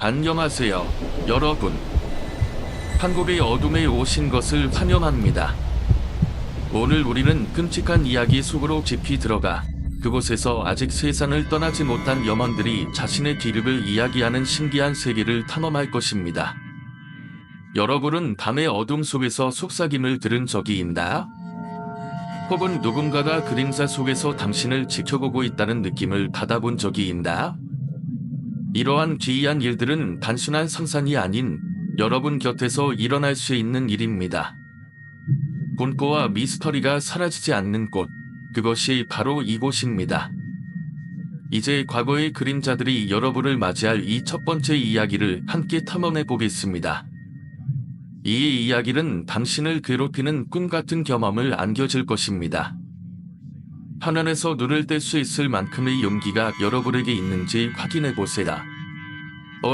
안녕하세요, 여러분. 한국의 어둠에 오신 것을 환영합니다. 오늘 우리는 끔찍한 이야기 속으로 깊이 들어가 그곳에서 아직 세상을 떠나지 못한 영혼들이 자신의 기력을 이야기하는 신기한 세계를 탐험할 것입니다. 여러분은 밤의 어둠 속에서 속삭임을 들은 적이 있나요? 혹은 누군가가 그림자 속에서 당신을 지켜보고 있다는 느낌을 받아본 적이 있나요? 이러한 기이한 일들은 단순한 상상이 아닌 여러분 곁에서 일어날 수 있는 일입니다. 공포와 미스터리가 사라지지 않는 곳, 그것이 바로 이곳입니다. 이제 과거의 그림자들이 여러분을 맞이할 이 첫 번째 이야기를 함께 탐험해 보겠습니다. 이 이야기는 당신을 괴롭히는 꿈 같은 경험을 안겨줄 것입니다. 화면에서 눈을 뗄 수 있을 만큼의 용기가 여러분에게 있는지 확인해 보세요.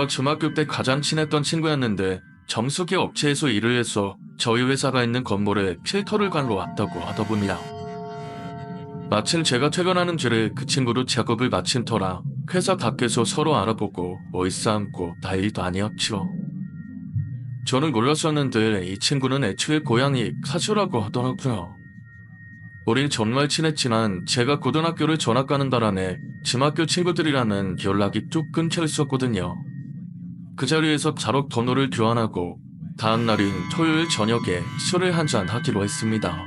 중학교 때 가장 친했던 친구였는데 정수기 업체에서 일을 해서 저희 회사가 있는 건물에 필터를 갈러 왔다고 하더군요. 마침 제가 퇴근하는 길에 그 친구도 작업을 마친 터라 회사 밖에서 서로 알아보고 얼싸안고 난리도 아니었죠. 저는 몰랐었는데 이 친구는 애초에 고향이 사주라고 하더라고요. 우린 정말 친했지만 제가 고등학교를 전학 가는 바람에 중학교 친구들이라는 연락이 쭉 끊겨 있었거든요. 그 자리에서 자록 번호를 교환하고 다음 날인 토요일 저녁에 술을 한잔 하기로 했습니다.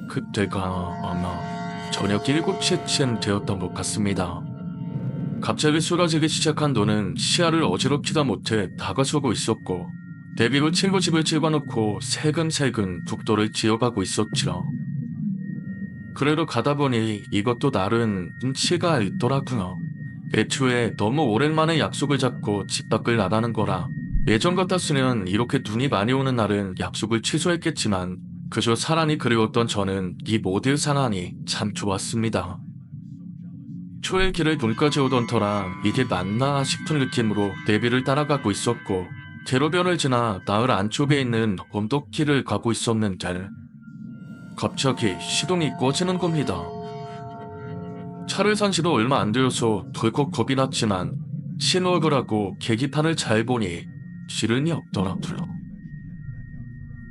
그때가 아마 저녁 7시쯤 되었던 것 같습니다. 갑자기 쏟아지기 시작한 돈은 시야를 어지럽히다 못해 다가서고 있었고 데뷔 후 친구 집을 찍어놓고 세근세근 북도를 지어가고 있었죠. 그래도 가다 보니 이것도 나름 눈치가 있더라고요. 애초에 너무 오랜만에 약속을 잡고 집 밖을 나가는 거라 예전 같았으면 이렇게 눈이 많이 오는 날은 약속을 취소했겠지만 그저 사람이 그리웠던 저는 이 모든 상황이 참 좋았습니다. 초의 길을 눈까지 오던 터라 이게 맞나 싶은 느낌으로 내비를 따라가고 있었고 대로변을 지나 나을 안쪽에 있는 언덕길을 가고 있었는데 갑자기 시동이 꺼지는 겁니다. 차를 산 지도 얼마 안 되어서 덜컥 겁이 났지만 신호를 하고 계기판을 잘 보니 지름이 없더라고요.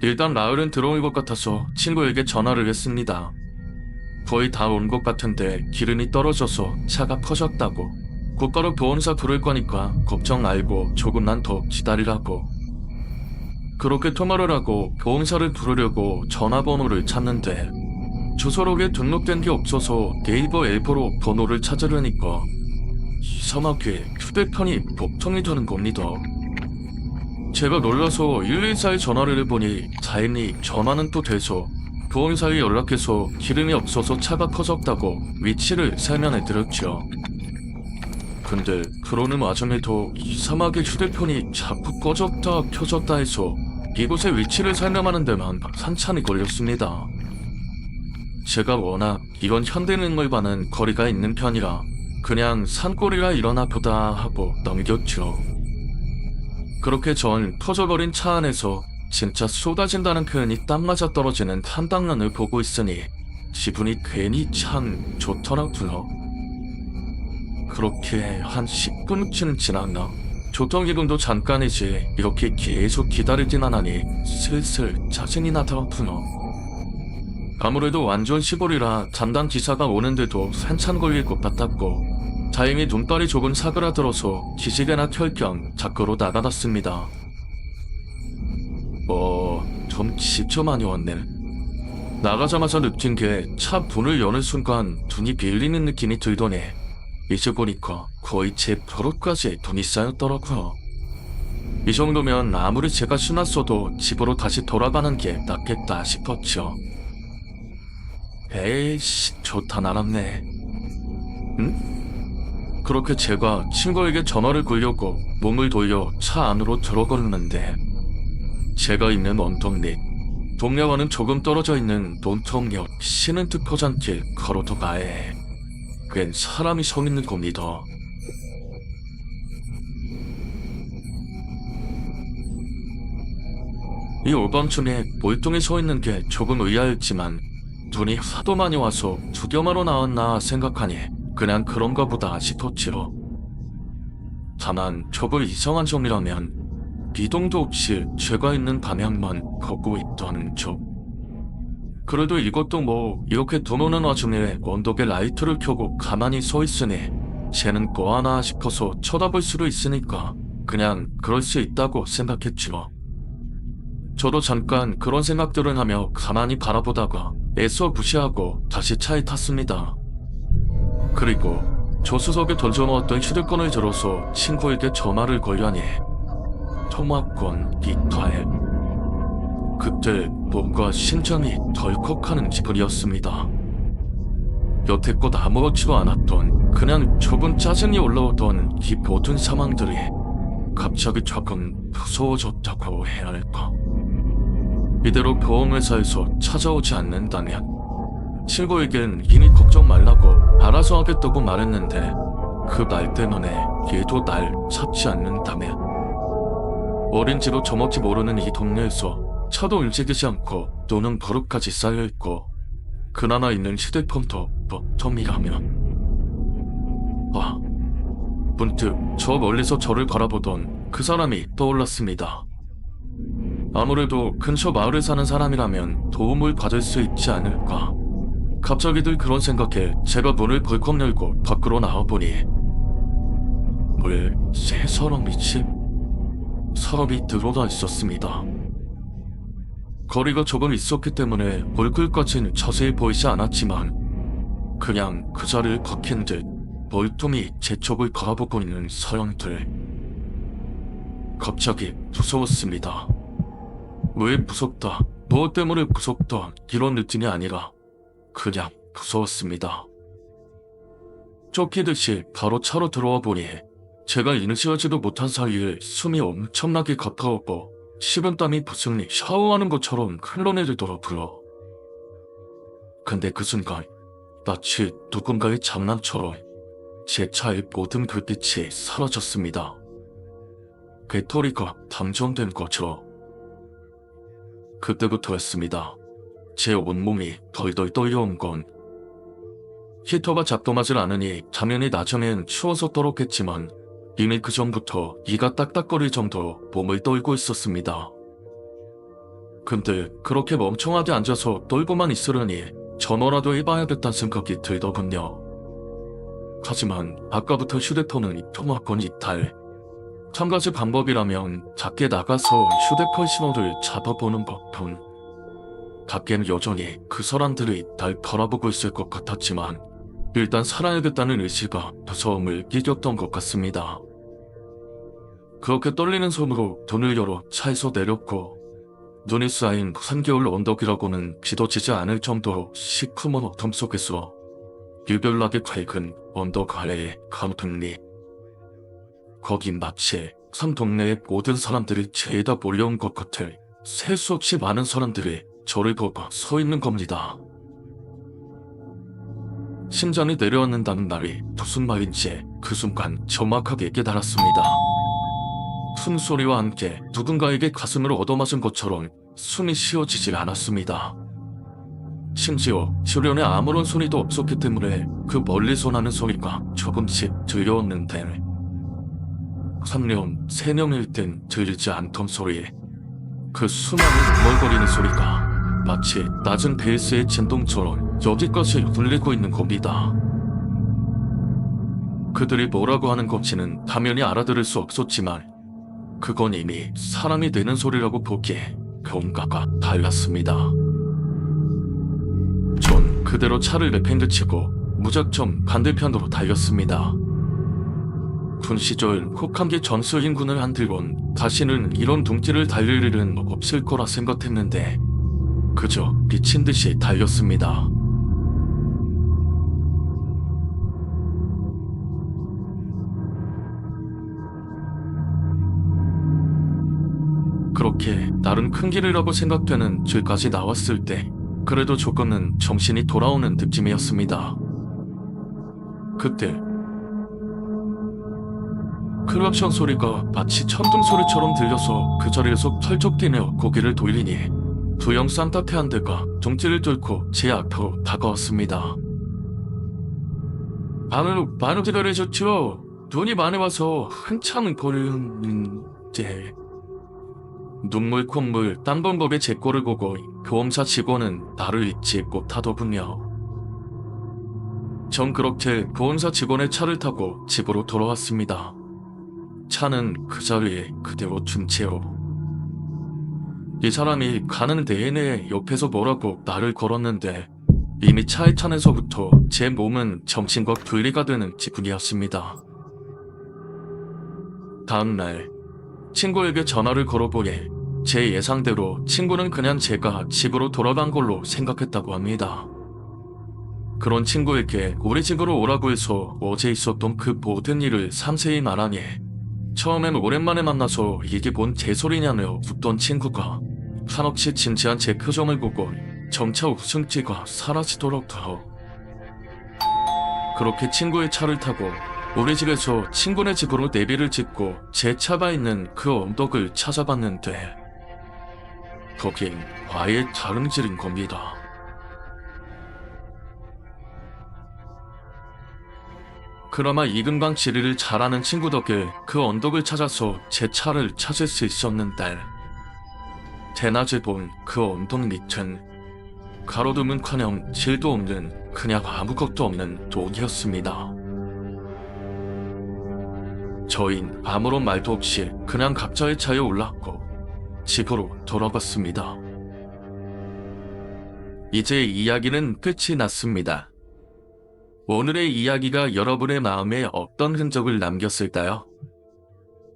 일단 나을은 들어올 것 같아서 친구에게 전화를 했습니다. 거의 다 온 것 같은데 기름이 떨어져서 차가 퍼졌다고. 곧바로 보험사 부를 거니까 걱정 말고 조금만 더 기다리라고. 그렇게 통화를 하고 보험사를 부르려고 전화번호를 찾는데 주소록에 등록된 게 없어서 네이버 앱으로 번호를 찾으려니까 이상하게 휴대폰이 복통이 되는 겁니다. 제가 놀라서 114에 전화를 해보니 다행히 전화는 또 돼서 보험사에 연락해서 기름이 없어서 차가 퍼졌다고 위치를 설명해 드렸죠. 근데 그러는 와중에도 이상하게 휴대폰이 자꾸 꺼졌다 켜졌다 해서 이곳의 위치를 설명하는 데만 한참이 걸렸습니다. 제가 워낙 이건 현대능력과는 거리가 있는 편이라 그냥 산골이라 이러나 보다 하고 넘겼죠. 그렇게 전 터져버린 차 안에서 진짜 쏟아진다는 표현이 딱 맞아 떨어지는 한방면을 보고 있으니 기분이 괜히 참 좋더라고요. 그렇게 한 10분쯤 지났나? 좋던 기분도 잠깐이지 이렇게 계속 기다리진 않으니 슬슬 짜증이 나더라고요. 아무래도 완전 시골이라 담당 기사가 오는데도 한참 걸릴 것 같았고 다행히 눈발이 조금 사그라들어서 기지개나 켤 겸 밖으로 나가봤습니다. 좀 진짜 많이 왔네. 나가자마자 느낀 게 차 문을 여는 순간 눈이 빌리는 느낌이 들더니 이제 보니까 거의 제 벼룩까지 돈이 쌓였더라고요. 이 정도면 아무리 제가 신났어도 집으로 다시 돌아가는 게 낫겠다 싶었죠. 에이씨, 좋다 나랍네. 응? 그렇게 제가 친구에게 전화를 걸려고 몸을 돌려 차 안으로 들어갔는데 제가 있는 언덕리 동네와는 조금 떨어져 있는 논통역 신은특 포장길 걸어도가에 웬 사람이 서 있는 겁니다. 이 오밤중에 멀뚱히 서 있는 게 조금 의아했지만 눈이 하도 많이 와서 두겨마로 나왔나 생각하니 그냥 그런가 보다 싶었지요. 다만 저걸 이상한 점이라면 비동도 없이 제가 있는 방향만 걷고 있다는 점. 그래도 이것도 뭐 이렇게 드무는 와중에 언덕에 라이트를 켜고 가만히 서 있으니 쟤는 뭐하나 싶어서 쳐다볼 수도 있으니까 그냥 그럴 수 있다고 생각했지요. 저도 잠깐 그런 생각들을 하며 가만히 바라보다가 애써 무시하고 다시 차에 탔습니다. 그리고 조수석에 던져놓았던 휴대폰을 들어서 친구에게 전화를 걸려니 통화권 이탈. 그때 뭔가 심장이 덜컥하는 기분이었습니다. 여태껏 아무렇지도 않았던 그냥 조금 짜증이 올라오던 이 모든 상황들이 갑자기 조금 무서워졌다고 해야 할까. 이대로 보험회사에서 찾아오지 않는다면 친구에겐 이미 걱정 말라고 알아서 하겠다고 말했는데 그 말 때문에 얘도 날 찾지 않는다면 어린지도 저먹지 모르는 이 동네에서 차도 움직이지 않고 노는 버릇까지 쌓여있고 그나마 있는 휴대폰도 보통이라면 문득 저 멀리서 저를 바라보던 그 사람이 떠올랐습니다. 아무래도 근처 마을에 사는 사람이라면 도움을 받을 수 있지 않을까. 갑자기들 그런 생각에 제가 문을 벌컥 열고 밖으로 나와보니 새 사람이지? 사람이 들어가 있었습니다. 거리가 조금 있었기 때문에 얼굴까지는 자세히 보이지 않았지만 그냥 그 자리를 박힌 듯 멀뚱히 제 쪽을 바라보고 있는 사람들. 갑자기 무서웠습니다. 왜 무섭다, 무엇 때문에 무섭다 이런 느낌이 아니라 그냥 무서웠습니다. 쫓기듯이 바로 차로 들어와 보니 제가 인지하지도 못한 사이에 숨이 엄청나게 가까웠고 식은땀이 부스니 샤워하는 것처럼 흘러내리더라고요. 근데 그 순간 마치 누군가의 장난처럼 제 차의 모든 불빛이 사라졌습니다. 배터리가 방전된 거죠. 그때부터였습니다. 제 온몸이 덜덜 떨려온 건. 히터가 작동하질 않으니 당연히 나중엔 추워서 떨었겠지만 이미 그 전부터 이가 딱딱거릴 정도로 몸을 떨고 있었습니다. 근데 그렇게 멍청하게 앉아서 떨고만 있으려니 전화라도 해봐야겠다는 생각이 들더군요. 하지만 아까부터 휴대폰은 통화권 이탈. 한 가지 방법이라면 밖에 나가서 휴대폰 신호를 잡아보는 것뿐. 밖에는 여전히 그 사람들이 날 바라보고 있을 것 같았지만 일단 살아야겠다는 의지가 무서움을 이겼던 것 같습니다. 그렇게 떨리는 손으로 문을 열어 차에서 내렸고 눈이 쌓인 한겨울 언덕이라고는 지도치지 않을 정도로 시커먼 어둠 속에서 유별나게 밝은 언덕 아래의 강등리. 거긴 마치 산 동네의 모든 사람들이 죄다 몰려온 것 같을 셀 수 없이 많은 사람들이 저를 보고 서 있는 겁니다. 심장이 내려앉는다는 말이 무슨 말인지 그 순간 정확하게 깨달았습니다. 큰 소리와 함께 누군가에게 가슴을 얻어맞은 것처럼 숨이 쉬어지질 않았습니다. 심지어 주변에 아무런 소리도 없었기 때문에 그 멀리서 나는 소리가 조금씩 들려왔는데 3년, 4년일 땐 들리지 않던 소리. 그 수많은 웅얼거리는 소리가 마치 낮은 베이스의 진동처럼 여기까지 들리고 있는 겁니다. 그들이 뭐라고 하는 건지는 당연히 알아들을 수 없었지만 그건 이미 사람이 내는 소리라고 보기에 뭔가가 달랐습니다. 전 그대로 차를 내팽개치고 무작정 반대편으로 달렸습니다. 군 시절 혹한기 전수인군을 한 뒤론 다시는 이런 둥지를 달릴 일은 없을 거라 생각했는데 그저 미친 듯이 달렸습니다. 그렇게 나름 큰 길이라고 생각되는 길까지 나왔을 때 그래도 조금은 정신이 돌아오는 느낌이었습니다. 그때 클락션 소리가 마치 천둥 소리처럼 들려서 그 자리에서 펄쩍 뛰며 고개를 돌리니 두형 산타페 한 대가 종지를 뚫고 제 앞으로 다가왔습니다. 바로 기다려줬죠. 눈이 많이 와서 한참 걸리는데. 눈물 콧물 땀범벅의 제 꼴을 보고 보험사 직원은 나를 잊지 못하더군요. 전 그렇게 보험사 직원의 차를 타고 집으로 돌아왔습니다. 차는 그 자리에 그대로 둔 채로. 이 사람이 가는 내내 옆에서 뭐라고 말을 걸었는데 이미 차에 타면서부터 제 몸은 정신과 분리가 되는 기분이었습니다. 다음날 친구에게 전화를 걸어보니 제 예상대로 친구는 그냥 제가 집으로 돌아간 걸로 생각했다고 합니다. 그런 친구에게 우리 집으로 오라고 해서 어제 있었던 그 모든 일을 상세히 말하니 처음엔 오랜만에 만나서 이게 뭔 개소리냐며 웃던 친구가 한없이 진지한 제 표정을 보고 점차 웃음기가 사라지더라고요. 그렇게 친구의 차를 타고 우리 집에서 친구네 집으로 내비를 짓고 제 차가 있는 그 언덕을 찾아봤는데 거긴 아예 다른 길인 겁니다. 그나마 이근강 지리를 잘 아는 친구 덕에 그 언덕을 찾아서 제 차를 찾을 수 있었는데 대낮에 본 그 언덕 밑은 가로등은커녕 질도 없는 그냥 아무것도 없는 독이었습니다. 저흰 아무런 말도 없이 그냥 각자의 차에 올랐고 집으로 돌아갔습니다. 이제 이야기는 끝이 났습니다. 오늘의 이야기가 여러분의 마음에 어떤 흔적을 남겼을까요?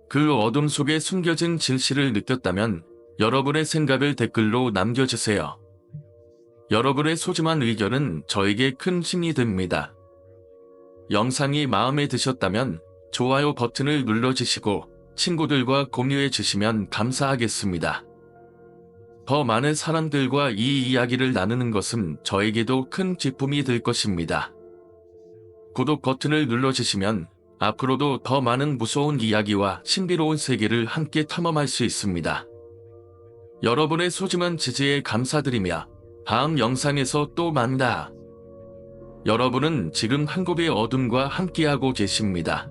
그 어둠 속에 숨겨진 진실을 느꼈다면 여러분의 생각을 댓글로 남겨주세요. 여러분의 소중한 의견은 저에게 큰 힘이 됩니다. 영상이 마음에 드셨다면 좋아요 버튼을 눌러주시고 친구들과 공유해 주시면 감사하겠습니다. 더 많은 사람들과 이 이야기를 나누는 것은 저에게도 큰 기쁨이 될 것입니다. 구독 버튼을 눌러주시면 앞으로도 더 많은 무서운 이야기와 신비로운 세계를 함께 탐험할 수 있습니다. 여러분의 소중한 지지에 감사드리며 다음 영상에서 또 만나. 여러분은 지금 한국의 어둠과 함께하고 계십니다.